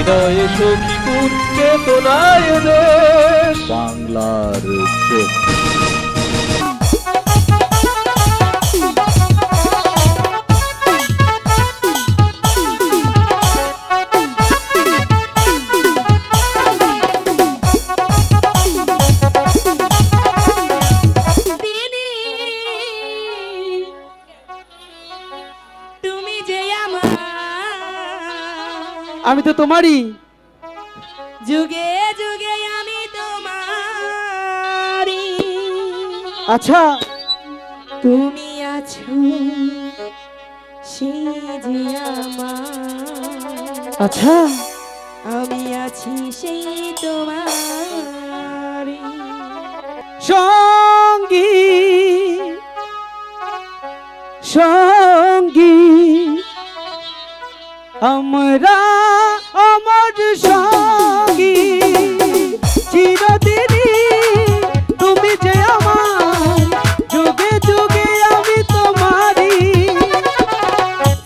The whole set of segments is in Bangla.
হৃদয়ে সখীপুর চেতনায় দেশ বাংলার চোখ। আমি তো তোমারই, যুগে যুগে আমি তোমারই। আচ্ছা তুমি আছো সেই যে আমার, আচ্ছা আমি আছি সেই তোমারই সঙ্গী সঙ্গী আমরা আমার সঙ্গী চিরদিনই তুমি যে আমার, যুগে যুগে আমি তোমারই।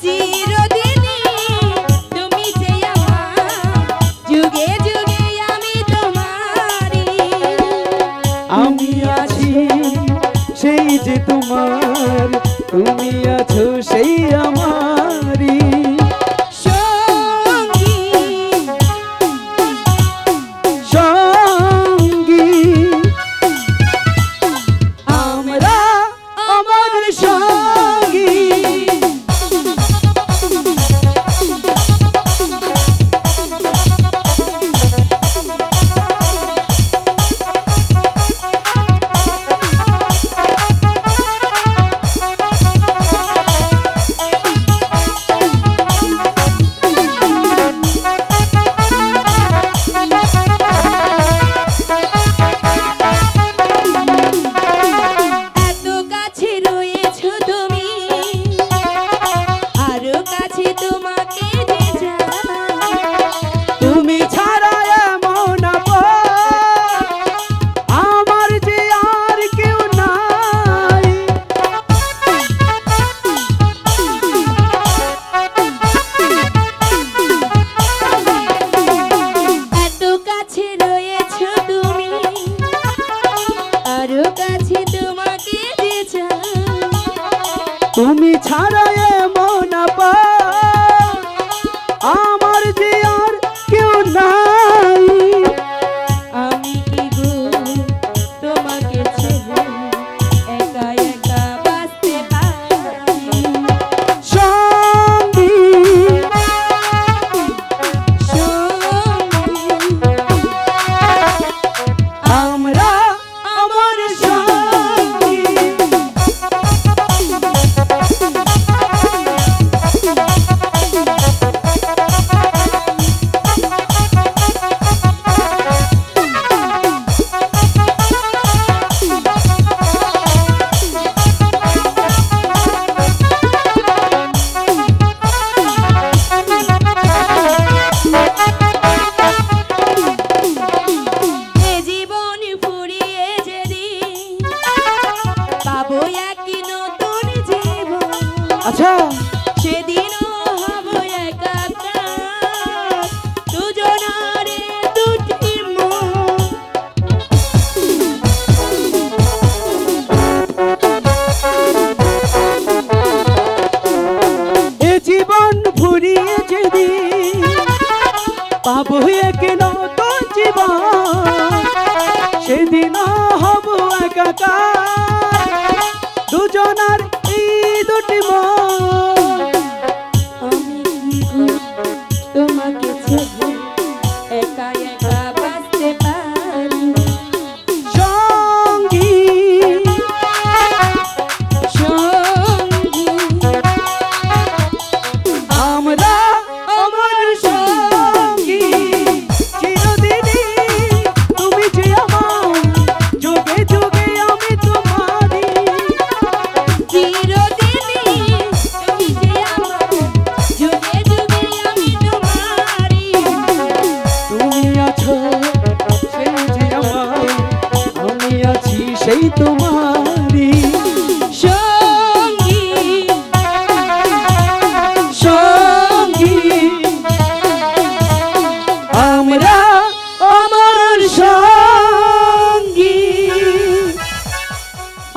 চিরদিনই তুমি যে আমার, যুগে যুগে আমি তোমারই। আমি আছি সেই যে তোমার, তুমি আছো সেই আমারই। তুমি ছাড়া এমন আমার যে আর কেউ নাই। আমি কি গো তোমাকে ছেড়ে একা একা বাঁচতে পারি? সঙ্গী সঙ্গী আমরা আমার সঙ্গী। আচ্ছা সেদিনও হব একাকার, দুজনারে দুটি মন। এ জীবন ফুরিয়ে যেদিন পাবো এক নতুন জীবন, সেদিনও হব একাকার, দুজনার এই দুটি মন। আমি কি গো তোমাকে ছেড়ে একা একা বাঁচতে পারি? সঙ্গী সঙ্গী আমরা আমার সঙ্গী চিরদিনই তুমি যে আমার, যুগে যুগে আমি তোমারই। চিরদিনই তুমি যে আমার, যুগে যুগে আমি তোমারই। তুমি আছো সেই যে আমার, আমি আছি সেই তোমারই। সঙ্গী সঙ্গী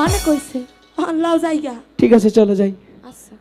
অনেক কইছে আল্লাহ জায়গা ঠিক আছে চলো যাই। আচ্ছা